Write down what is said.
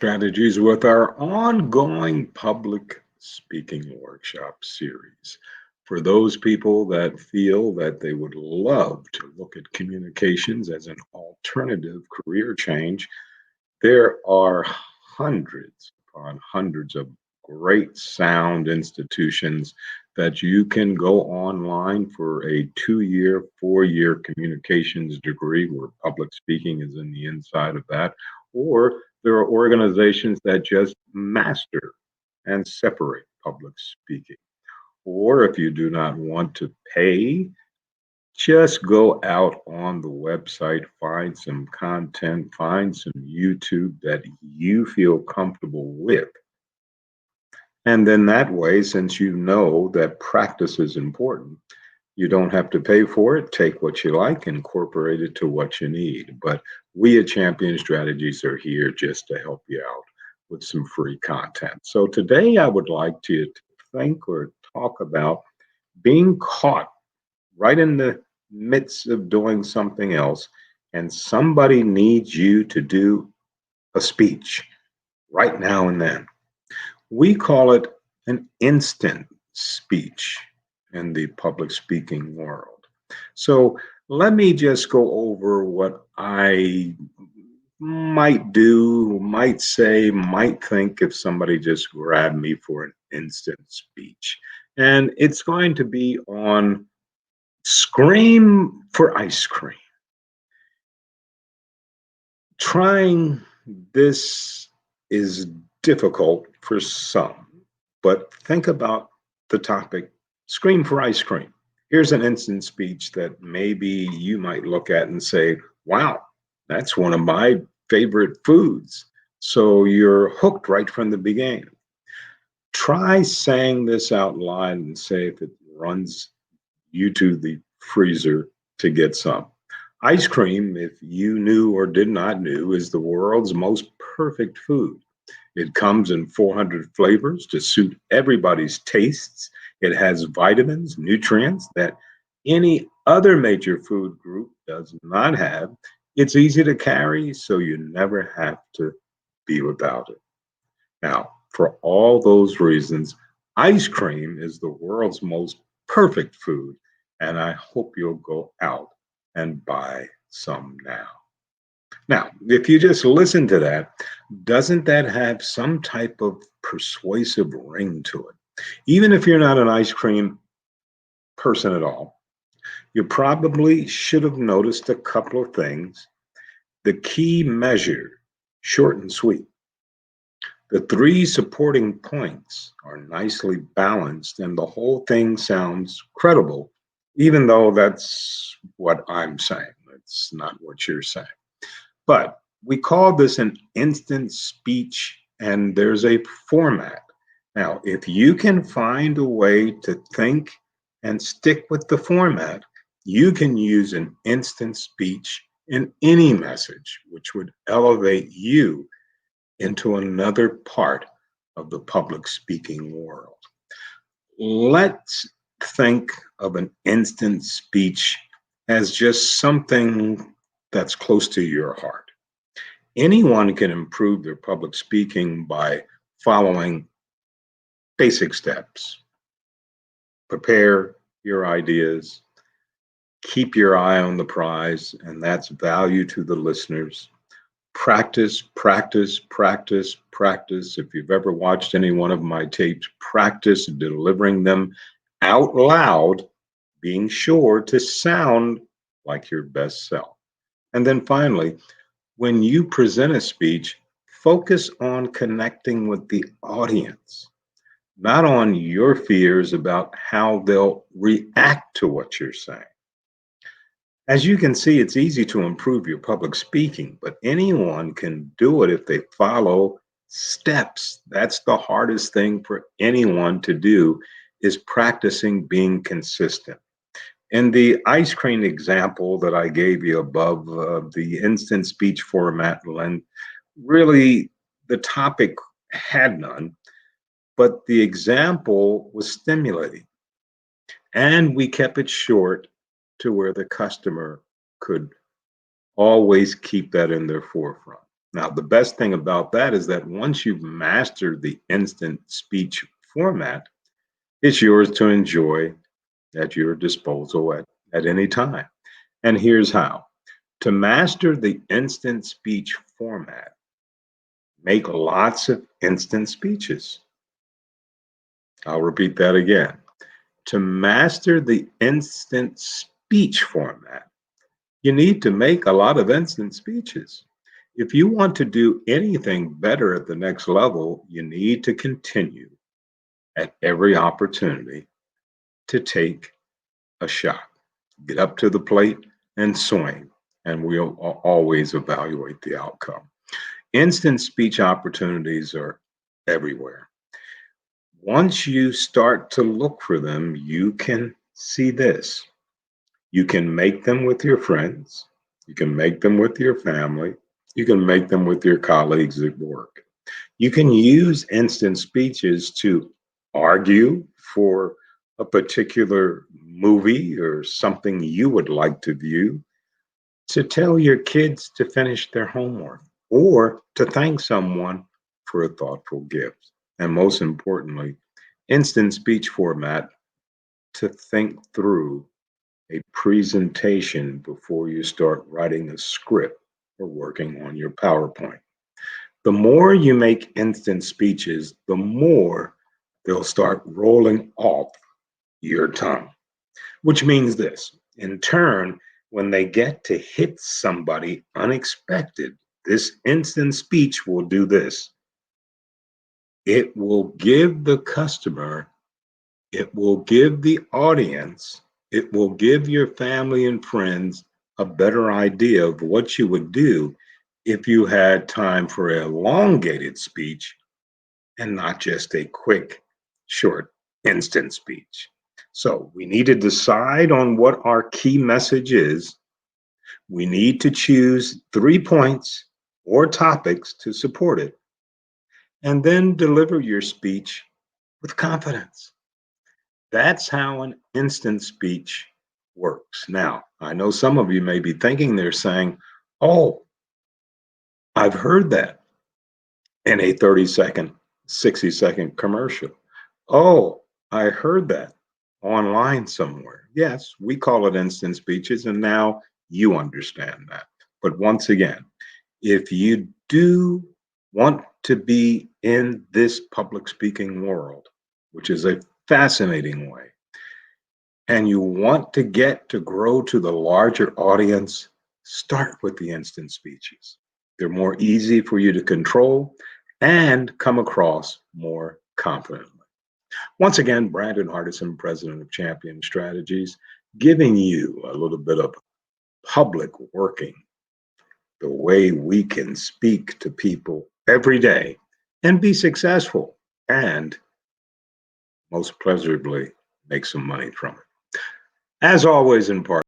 Strategies with our ongoing public speaking workshop series. For those people that feel that they would love to look at communications as an alternative career change, there are hundreds upon hundreds of great sound institutions that you can go online for a 2 year, 4 year communications degree where public speaking is in the inside of that. Or there are organizations that just master and separate public speaking. Or if you do not want to pay, just go out on the website, find some content, find some YouTube that you feel comfortable with. And then that way, since you know that practice is important, you don't have to pay for it. Take what you like, incorporate it to what you need. But we at Champion Strategies are here just to help you out with some free content. So today I would like to think or talk about being caught right in the midst of doing something else, and somebody needs you to do a speech right now and then. We call it an instant speech in the public speaking world. So let me just go over what I might do, might say, might think if somebody just grabbed me for an instant speech. And it's going to be on Scream for Ice Cream. Trying this is difficult for some, but think about the topic Scream for Ice Cream. Here's an instant speech that maybe you might look at and say, wow, that's one of my favorite foods. So you're hooked right from the beginning. Try saying this out loud and say if it runs you to the freezer to get some. Ice cream, if you knew or did not know, is the world's most perfect food. It comes in 400 flavors to suit everybody's tastes. It has vitamins, nutrients that any other major food group does not have. It's easy to carry, so you never have to be without it. Now, for all those reasons, ice cream is the world's most perfect food, and I hope you'll go out and buy some now. Now, if you just listen to that, doesn't that have some type of persuasive ring to it? Even if you're not an ice cream person at all, you probably should have noticed a couple of things. The key measure, short and sweet. The three supporting points are nicely balanced, and the whole thing sounds credible, even though that's what I'm saying. It's not what you're saying. But we call this an instant speech, and there's a format. Now, if you can find a way to think and stick with the format, you can use an instant speech in any message, which would elevate you into another part of the public speaking world. Let's think of an instant speech as just something that's close to your heart. Anyone can improve their public speaking by following basic steps. Prepare your ideas, keep your eye on the prize, and that's value to the listeners. Practice, practice, practice, practice. If you've ever watched any one of my tapes, practice delivering them out loud, being sure to sound like your best self. And then finally, when you present a speech, focus on connecting with the audience, not on your fears about how they'll react to what you're saying. As you can see, it's easy to improve your public speaking, but anyone can do it if they follow steps. That's the hardest thing for anyone to do is practicing being consistent. In the ice cream example that I gave you above, the instant speech format, Len, really the topic had none, but the example was stimulating. And we kept it short to where the customer could always keep that in their forefront. Now, the best thing about that is that once you've mastered the instant speech format, it's yours to enjoy at your disposal at any time. And here's how. To master the instant speech format, make lots of instant speeches. I'll repeat that again. To master the instant speech format, you need to make a lot of instant speeches. If you want to do anything better at the next level, you need to continue at every opportunity to take a shot. Get up to the plate and swing, and we'll always evaluate the outcome. Instant speech opportunities are everywhere. Once you start to look for them, you can see this. You can make them with your friends, you can make them with your family, you can make them with your colleagues at work. You can use instant speeches to argue for a particular movie or something you would like to view, to tell your kids to finish their homework, or to thank someone for a thoughtful gift. And most importantly, instant speech format to think through a presentation before you start writing a script or working on your PowerPoint. The more you make instant speeches, the more they'll start rolling off your tongue, which means this. In turn, when they get to hit somebody unexpected, this instant speech will do this. It will give the customer, it will give the audience, it will give your family and friends a better idea of what you would do if you had time for an elongated speech and not just a quick, short, instant speech. So we need to decide on what our key message is. We need to choose 3 points or topics to support it, and then deliver your speech with confidence. That's how an instant speech works. Now, I know some of you may be thinking they're saying, oh, I've heard that in a 30-second, 60-second commercial. Oh, I heard that online somewhere. Yes, we call it instant speeches, and now you understand that. But once again, if you do want to be in this public speaking world, which is a fascinating way, and you want to get to grow to the larger audience, start with the instant speeches. They're more easy for you to control and come across more confidently. Once again, Brandon Hardison, president of Champion Strategies, giving you a little bit of public working, the way we can speak to people every day and be successful and most pleasurably make some money from it. As always, in part,